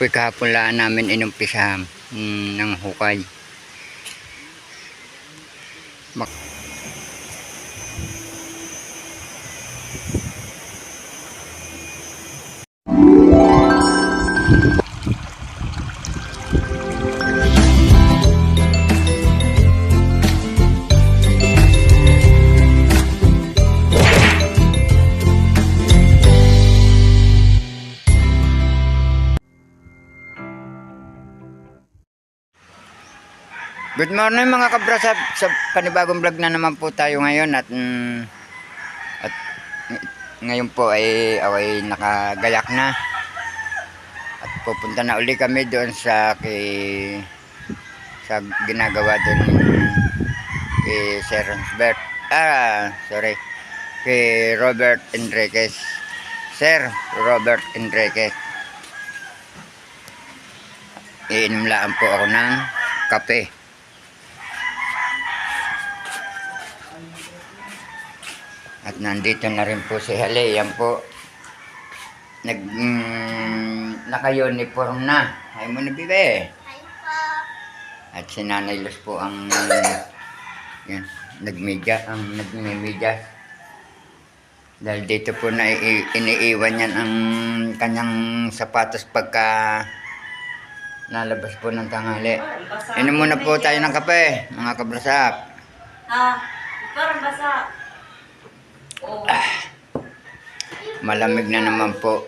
po kahapon laan namin inumpisahan ng hukay. Good morning mga kabra, sa panibagong vlog na naman po tayo ngayon at ngayon po ay away nakagayak na at pupunta na uli kami doon sa ginagawa doon kay Sir kay Robert Enriquez. Sir Robert Enriquez. Iinom lang po ako ng kape. At nandito na rin po si Hale. Yan po. Naka-uniform na. Hay mo na, bibe. Hi po. At si Nanay Luz po ang yan, nagmimidya. Dahil dito po na iniiwan yan ang kanyang sapatos pagka nalabas po ng tanghali. Inom muna po tayo ng kape, mga kabrasap. Parang basa. Malamig na naman po.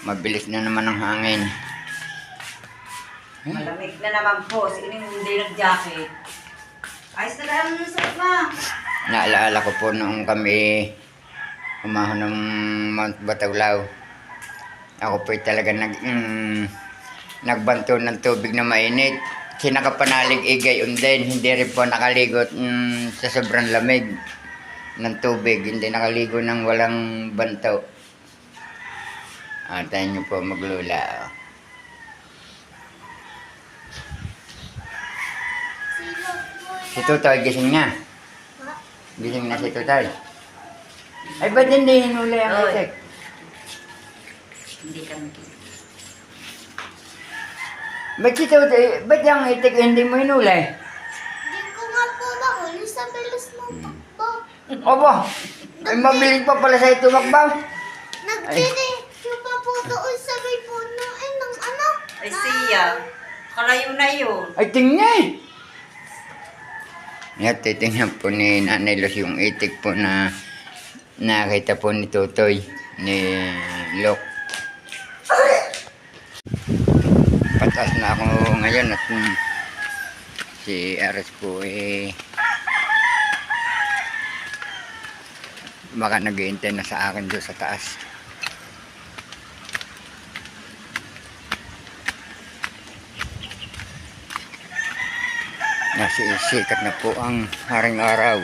Mabilis na naman ang hangin. Malamig na naman po. Sige nang hindi nag-jacket. Ayos na lang ng sakit na. Naalaala ko po noong kami umahon ng Mount Batawlaw. Ako po talaga nagbanto ng tubig na mainit. Sinakapanalig gayon din. Hindi rin po nakaligot sa sobrang lamig ng tubig. Hindi nakaligo ng walang bantaw. Tayo nyo po maglula. Si Tutoy, gising na. Gising na si Tutoy. Ay, ba't hindi hinuli ang itik? Hindi kami. Ba't si Tutoy, ba't yung itik hindi mo hinuli? Hindi ko nga po nahuli sa bilis ng takbo. Opo, ay mabilis pa pala sa tumakbaw. Nagdiretso pa po doon sa may puno ng anak. Ay siya. Kalayo na yun. Ay, tingnan. Yan, titingnan po ni Nanay Luz yung itik po na nakita po ni Tutoy, ni Lok. Patas na ako ngayon at si Ares po baka nag-iintay na sa akin doon sa taas. Nasisikat na po ang haring araw.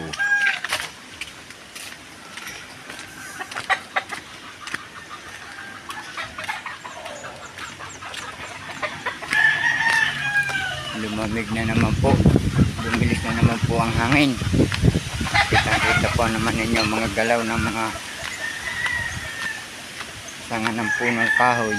Lumamig na naman po. Bumilis na naman po ang hangin. Kita po naman ninyo mga galaw ng mga sanga ng punong kahoy.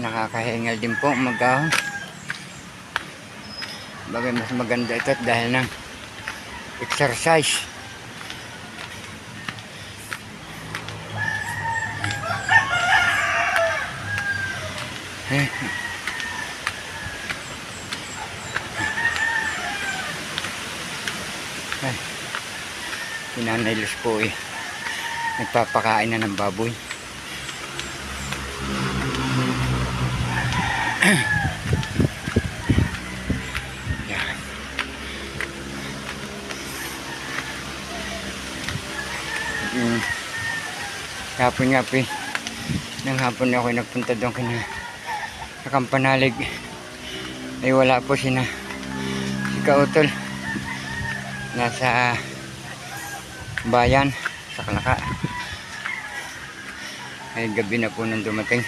Nakakahingal din po mag-ahon. Bagay mas maganda ito dahil ng exercise. Si Nanay Luz po nagpapakain na ng baboy. Hapon nga po nang hapon ako nagpunta doon sa Kampanalig ay wala po si Kautol, nasa bayan sa Kalaka. Ay gabi na po nang dumating.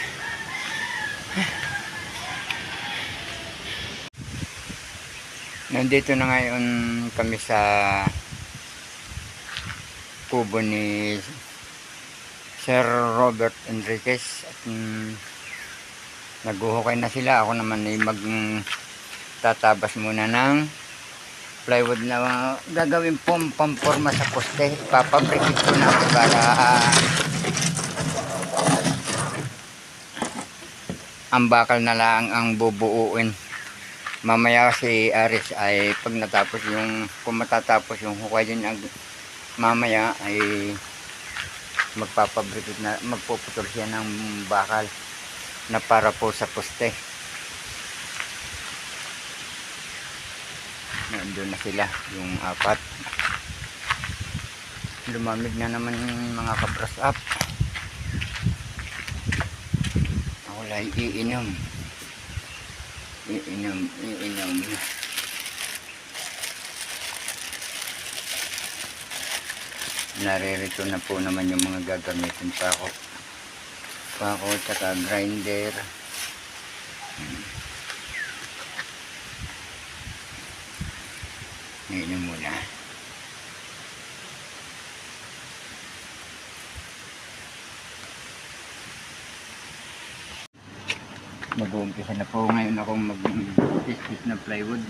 Nandito na ngayon kami sa kubo ni Sir Robert Enriquez at naghuhukay na sila. Ako naman ay magtatabas muna ng plywood na gagawin pong pamporma sa poste. Papabrikit ko na ako para ang bakal na lang ang bubuuin. Mamaya si Aris ay pag natapos kung matatapos yung hukay din mamaya ay magpapabrikit na, magpuputol siya ng bakal na para po sa poste. Nandun na sila, yung apat. Lumamig na naman yung mga kabras up. Ako lang iinom. Iinom. Naririto na po naman yung mga gagamitin pa ako. Tsaka grinder. Iinom muna. Mag-uumpisa na po ngayon akong mag-tistis na plywood.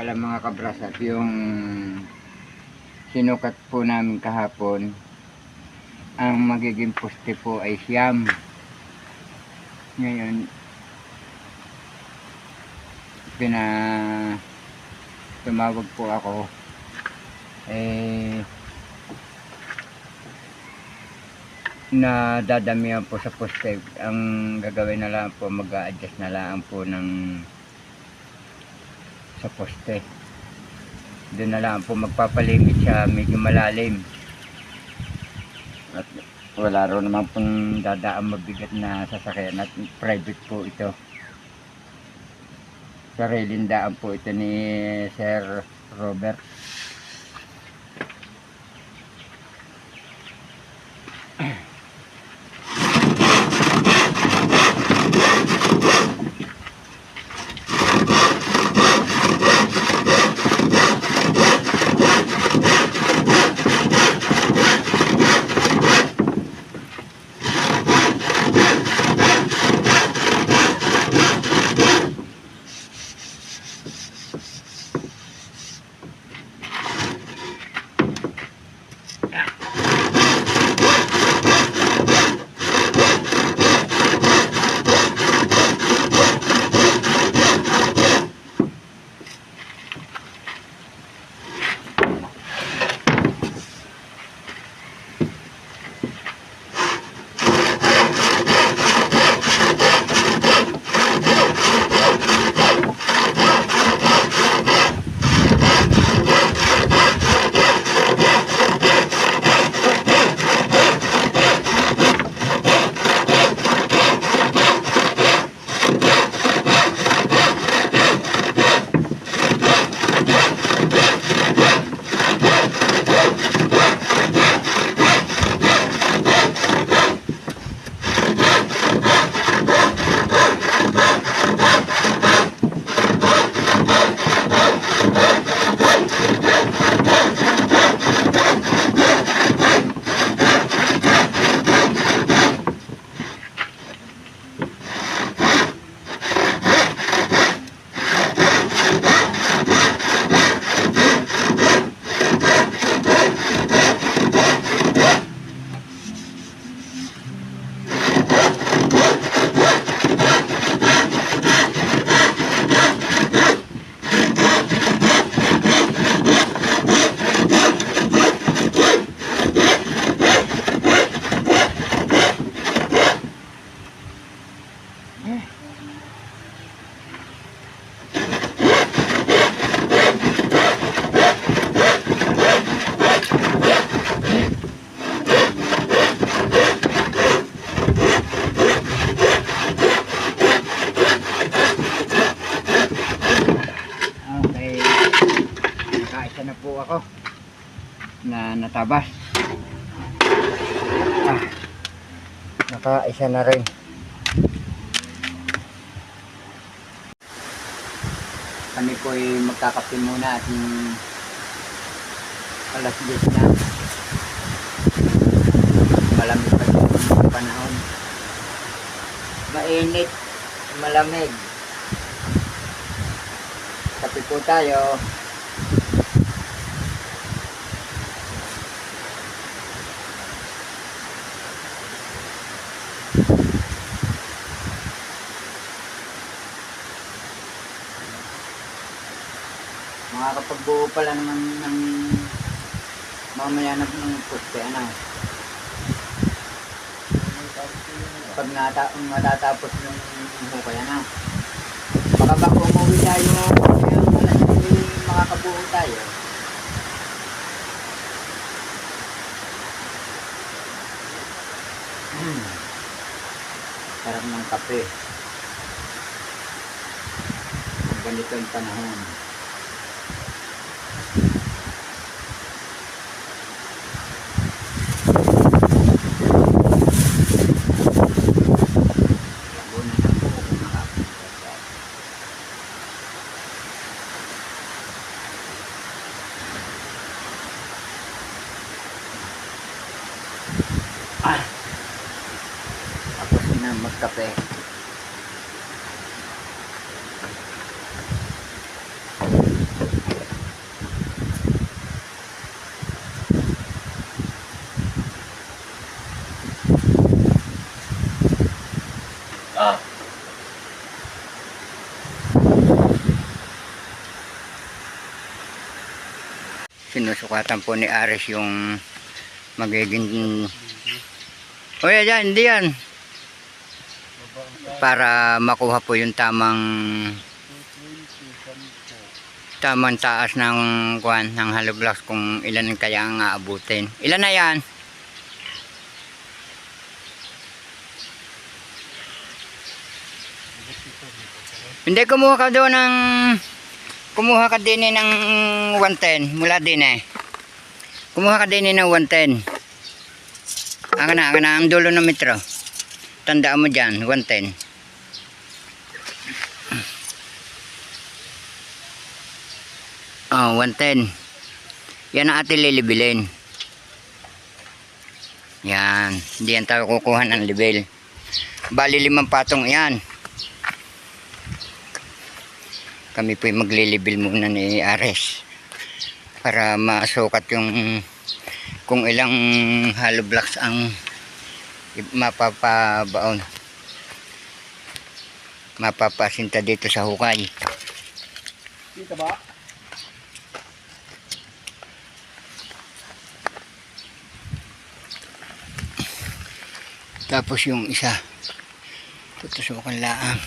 pala mga kabrasat, yung sinukat po namin kahapon, ang magiging poste po ay siyam. Ngayon, tumawag po ako. Na dadamihan po sa poste. Ang gagawin na lang po, mag-a-adjust na lang po sa poste. Doon na lang po magpapalimit siya medyo malalim. At wala rin naman pong dadaan mabigat na sasakyan at private po ito. Sariling daan po ito ni Sir Robert. Nakaisa na po ako na natabas. Nakaisa na rin. Kami po ay magkakape muna at alas 10 na. Malamig pa yung panahon. Mainit, malamig. Kape po tayo. Makakapagbuo pala naman ng mamaya na ng poste, ano. Pag matatapos yung hukay, ano. Baka ba kung umuwi tayo yung alas 10 makakabuo tayo. Sarap ng kape. Ganito yung panahon. Tapos na magkape. Sinusukatan po ni Ares yung magiging... O yan, hindi yan. Para makuha po yung tamang taas ng kuan ng hollow blocks kung ilan kaya ang aabutin. Ilan na yan? Hindi, kumuha ka din ng 110 mula din eh. Kumuha ka din ng 110. Aka na ang dulo ng metro. Tandaan mo dyan, 110. Oh, 110. Yan ang ating lilibilin. Yan. Hindi yan tayo kukuha ng level. Bali 5 patong yan. Kami po maglilibil muna ni Ares. Para masukat yung kung ilang hollow blocks ang mapapabaon. Mapapasinta dito sa hukay. Dito ba? Tapos yung isa tutusukan laang.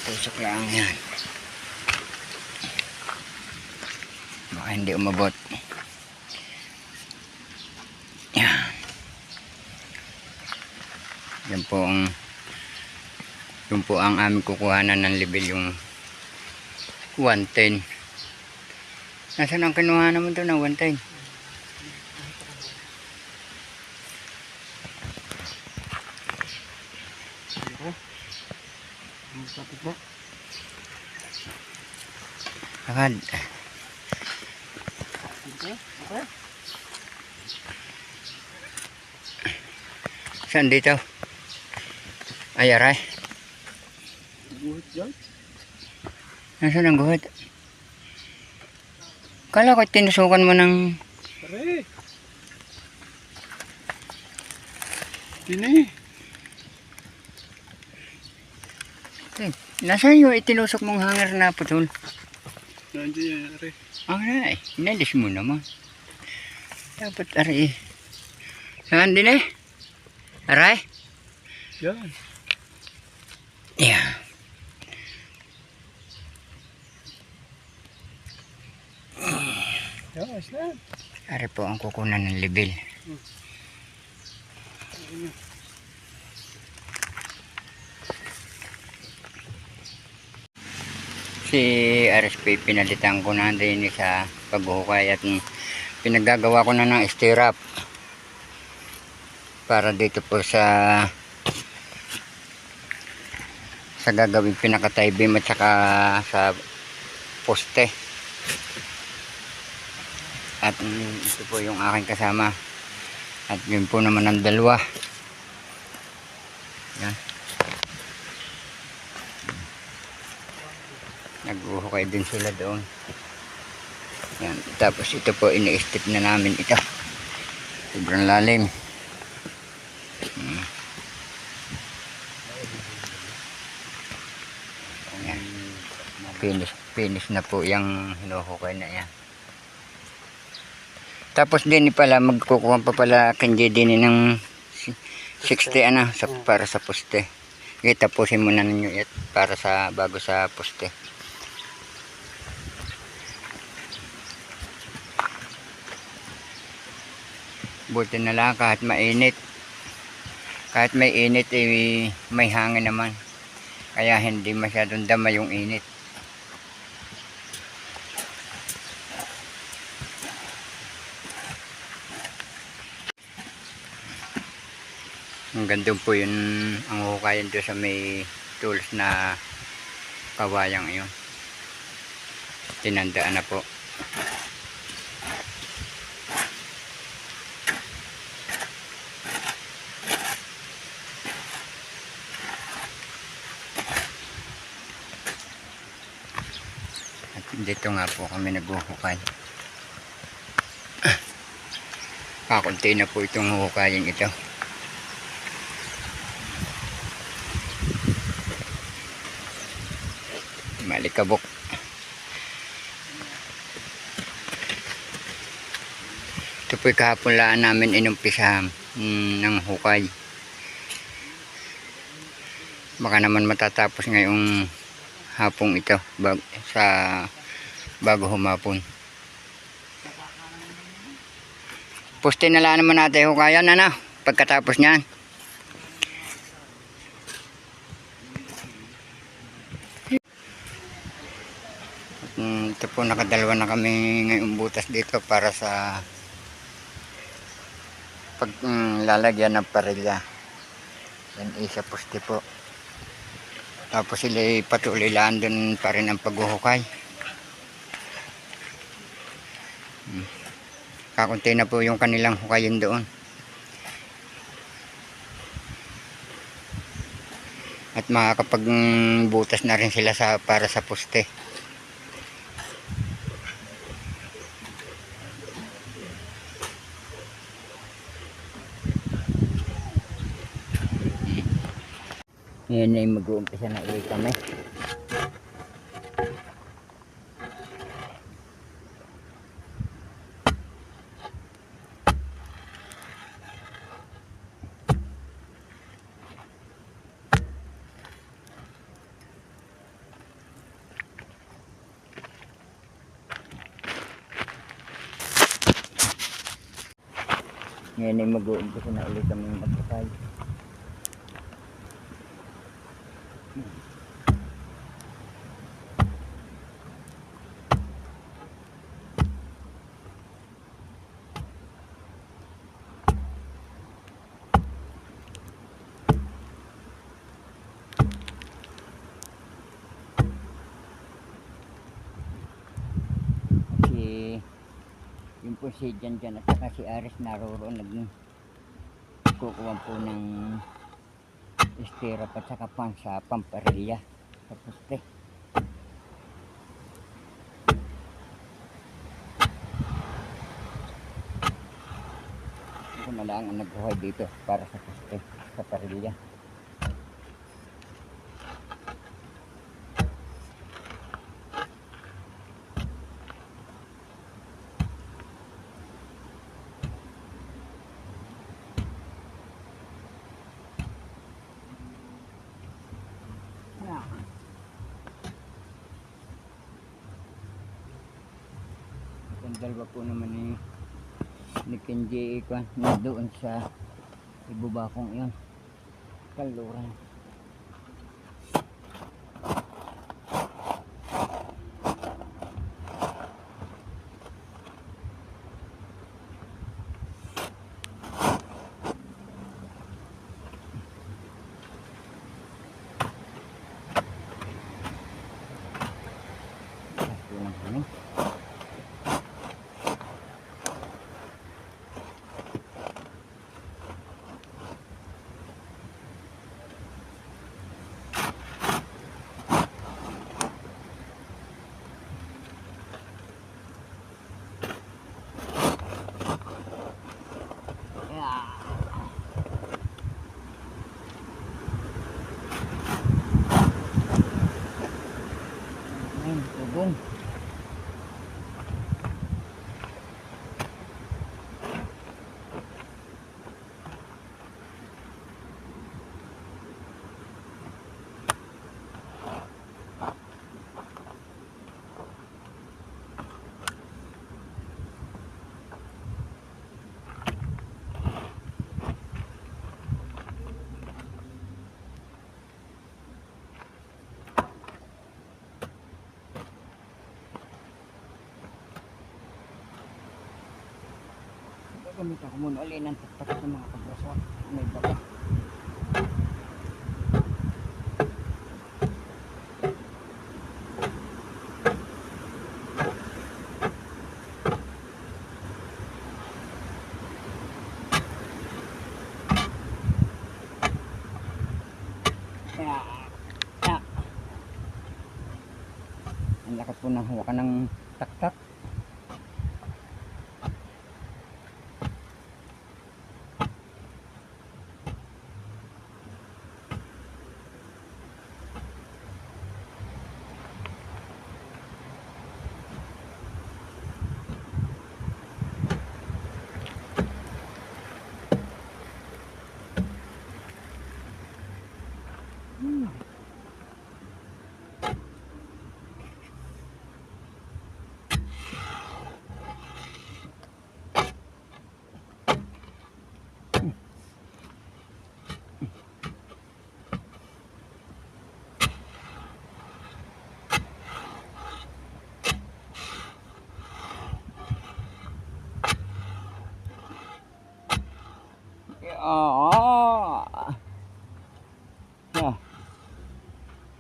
Tusok lang yan. Baka hindi umabot. Yan. Yan po ang aming kukuhanan ng level yung 110. Nasaan ang kinuha naman doon ng 110? Akad. Saan dito? Ay, aray. Guhit dyan. Nasaan ang guhit? Kala ko tinusukan mo ng... Pare. Dini. Nasaan yung itinusok mong hanger na putol? Nandiyan yan, pare. Aray, inalis mo naman. Dapat aray. Saan din eh? Aray? Yan. Yeah. Yan, ayos na. Aray po ang kukunan ng level. Si RSP pinalitan ko na din sa paghuhukay at pinaggagawa ko na ng stirrup para dito po sa gagawing pinakatay beam at saka sa poste. At ito po yung aking kasama at yun po naman ang dalawa. Yan. Naghuhukay din sila doon. Yan. Tapos ito po ini-step na namin ito. Sobrang lalim. Yan. Finish na po yung hinuhukay na yan. Tapos din pala magkukuha pa pala kanji din ng 60 para sa poste. Tapusin muna ninyo it para sa bago sa poste. Buti na lang kahit mainit. Kahit may init may hangin naman. Kaya hindi masyadong dama yung init. Hanggang doon po yun ang hukayan doon sa may tools na kawayang yun. Tinandaan na po. At dito nga po kami naghuhukay. Kakunti na po itong hukayan ito. Malikabok. Ito po'y kahapon laan namin inumpisahan ng hukay. Baka naman matatapos ngayong hapong ito bago humapon. Poste na lang naman natin hukayan pagkatapos niyan. Ito po, nakadalawa na kami ngayong butas dito para sa lalagyan ng parilya. Yan isa poste po. Tapos sila patuloy lang doon pa rin ang paghuhukay. Kakunti na po yung kanilang hukayin doon. At makakapagbutas na rin sila para sa poste. Ngayon ay mag-uumpisa na ulit kami. Ngayon ay mag-uumpisa na ulit kami mag-ukay. Yung po si Jan at saka si Aris naroroon nagkukuha po ng estirap at saka pan sa pamparilya sa poste. Ako na lang ang nagkuhay dito para sa poste, sa parilya. Ang dalawa po naman ni Kenji na doon sa ibubakong yun, kaluran. Tubong. Gamit ako muna ulit ng taktak ng mga kabraso. May baka. Ang lakas po ng hawakan ng taktak.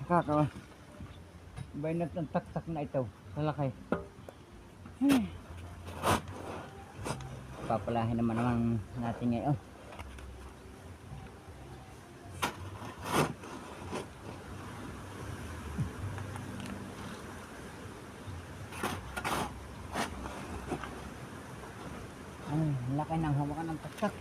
Nakaka. Bainat ng tak-tak na ito. Talakay. Papalahin naman natin ngayon. Ay, laki ng hawakan ng tak-tak.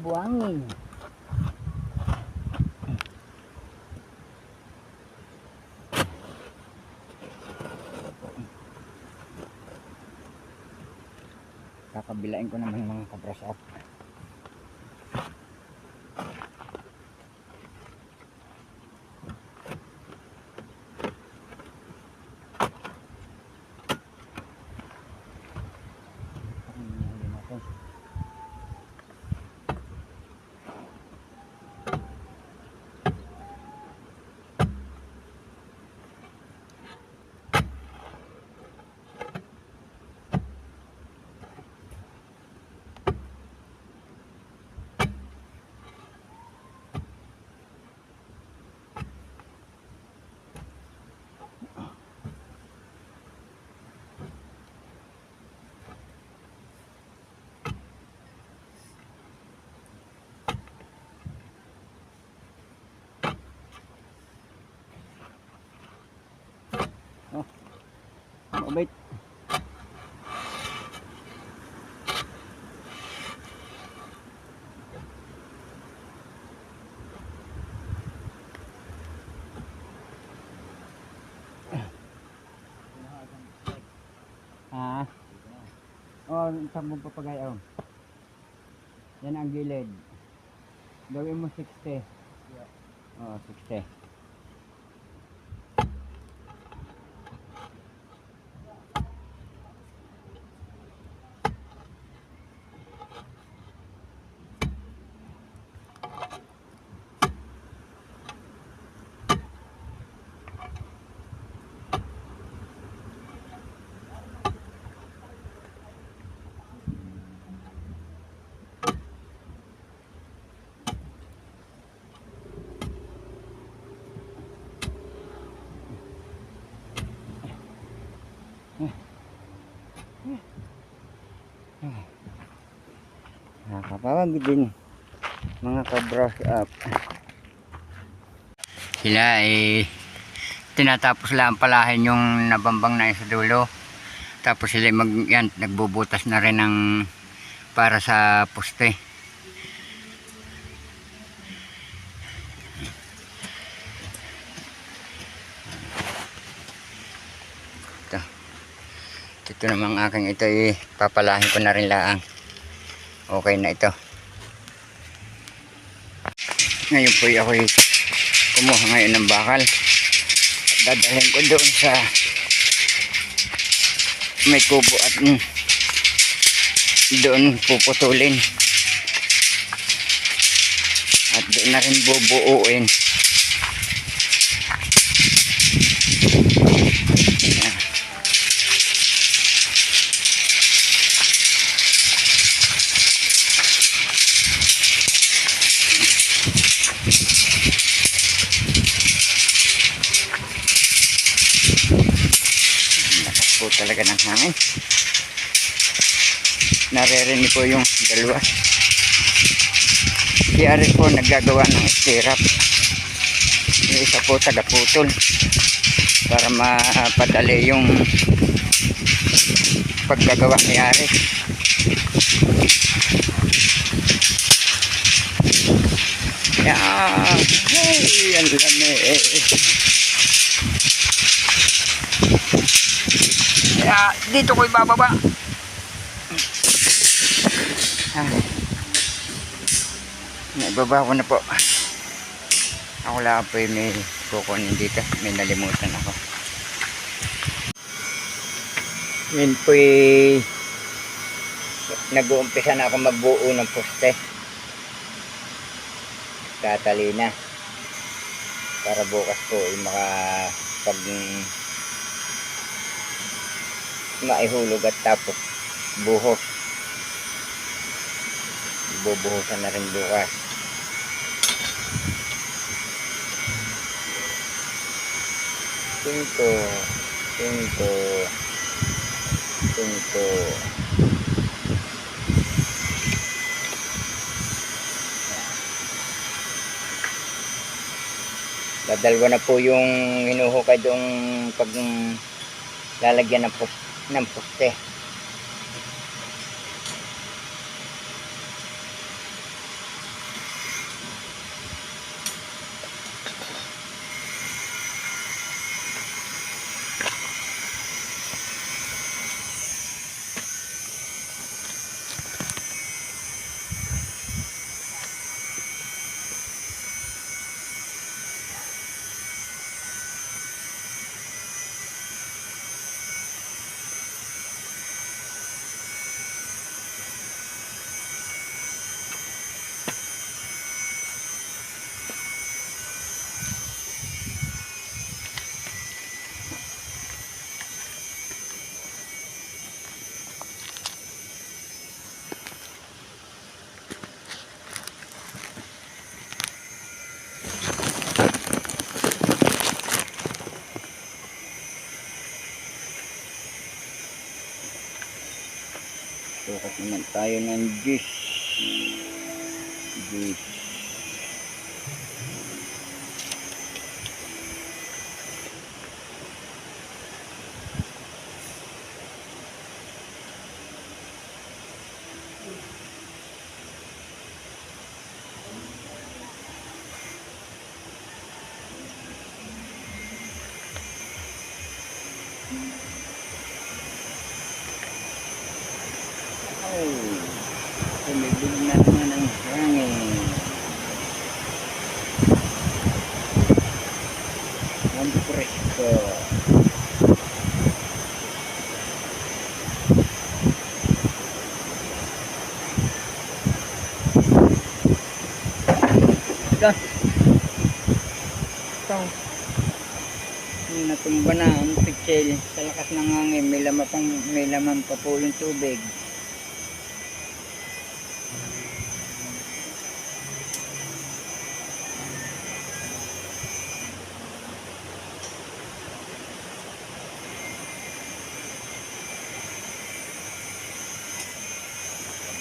Buangin. Kakabilain ko naman mga kabras up. Mabait. Oh, takbong papagay. Oh. Yan ang gilid. Gawin mo 60. Oh, 60. Nakakapawag din mga ka-brush up. Sila ay tinatapos lang palahin yung nabambang na sa dulo. Tapos sila yan, nagbubutas na rin ng para sa poste. Ito namang aking ito ay papalahin ko na rin laang. Okay na ito. Ngayon po ako kumuha ngayon ng bakal. Dadalhin ko doon sa may kubo at doon puputulin. At doon na rin bubuuin. talaga ng hangin. Naririnig po yung dalawa. Si Aris po naggagawa ng stirrup. Yung isa po taga-putol para mapadali yung paggagawa ni Aris. Yan. Hey, ang lamig. Kaya dito ko ibababa. Naibaba ko na po. Ako lang po yung may kukunin dito. May nalimutan ako. Yun po nag-uumpisa na ako magbuo ng poste. Tatalina. Para bukas po pag maihulog at tapos buhos. Bubuhusan na rin bukas. Pinto. Dadalwa na po yung hinuhukay doong pag lalagyan ng poste. Sukat naman tayo ng juice. Tumibig na naman ang hangin. Ang presko. Ito. Natumba na ang pichel. Sa lakas ng hangin, may laman pa po yung tubig.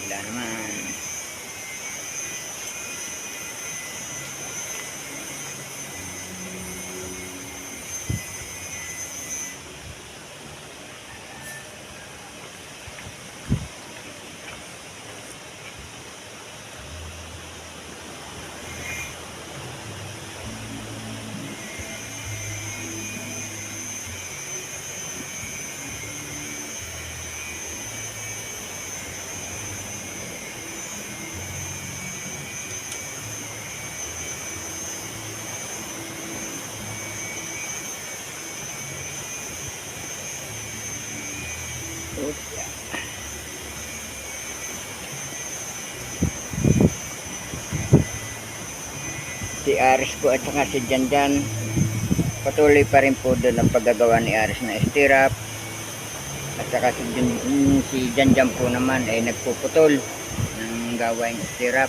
Wala naman. Si Aris po at saka si Janjan, patuloy pa rin po doon ang paggagawa ni Aris na stirrup. At saka si Janjan po naman ay nagpuputol ng gawaing stirrup.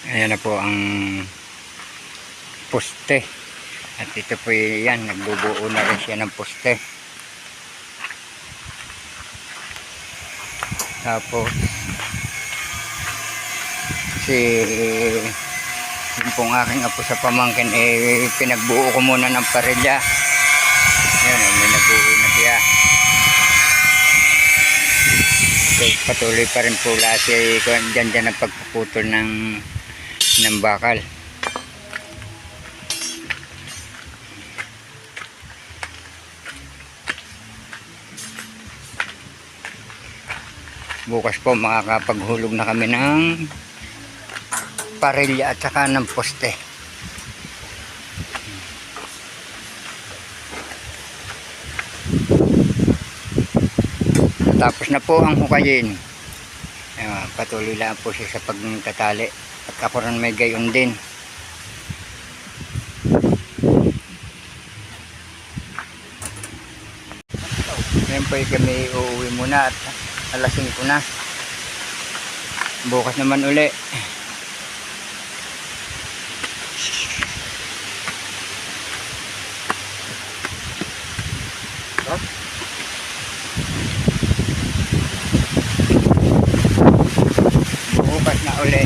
Ayan na po ang poste. At ito po yan, nagbubuo na rin siya ng poste. Tapos yung pong aking apo sa pamangkin pinagbuo ko muna ng parilya. Ayan, may nagbuo na siya. So, patuloy pa rin po lahat dyan ang pagpuputol ng bakal. Bukas po makakapaghulog na kami ng parilya at saka ng poste. Tapos na po ang hukayin. Patuloy lang po siya sa pagtatali. At ako rin may gayon din. Ngayon po kami uuwi muna at alas 5 na. Bukas naman uli. Bukas na uli.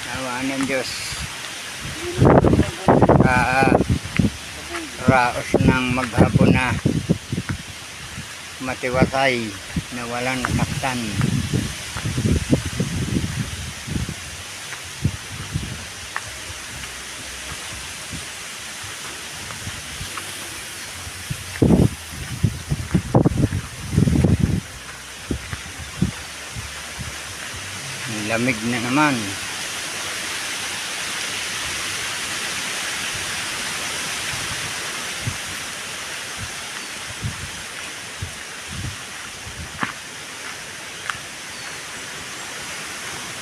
Nawaan ng Diyos. Raos ng maghapon na matiwasay na walang nasaktan. Lamig na naman.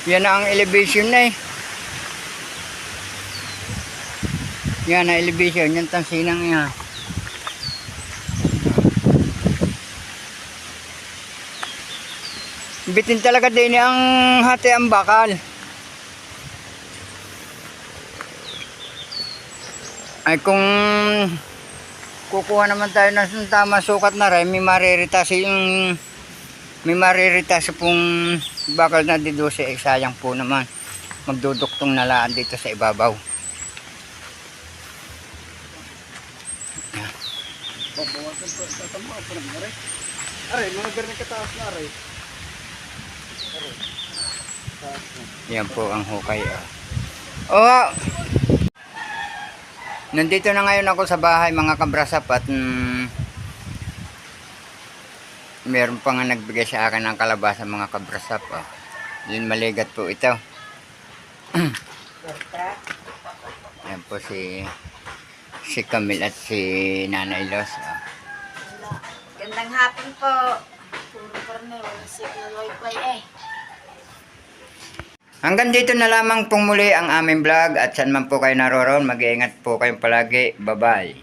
Yan ang elevation na eh. Yan ang elevation. Yan tansinang yan. Bitin talaga din ang hati ang bakal. Ay kung kukuha naman tayo ng tama sukat na rin, may maririta sa pong bakal na dito sayang po naman. Magduduktong nalaan dito sa ibabaw. Pabawasan pa sa tama pa ng aray. Aray, mga garni kataas na aray. Yan po ang hukay. Oh, nandito na ngayon ako sa bahay mga kabrasap at meron pa nga nagbigay sa akin ng kalabasa mga kabrasap. Yun maligat po ito. Yan po si Camille at si Nanay Los. Gandang hapon po. Puro karne, walang signal wifi eh. Hanggang dito na lamang pong muli ang aming vlog at saan man po kayo naroroon, mag-iingat po kayong palagi. Bye-bye.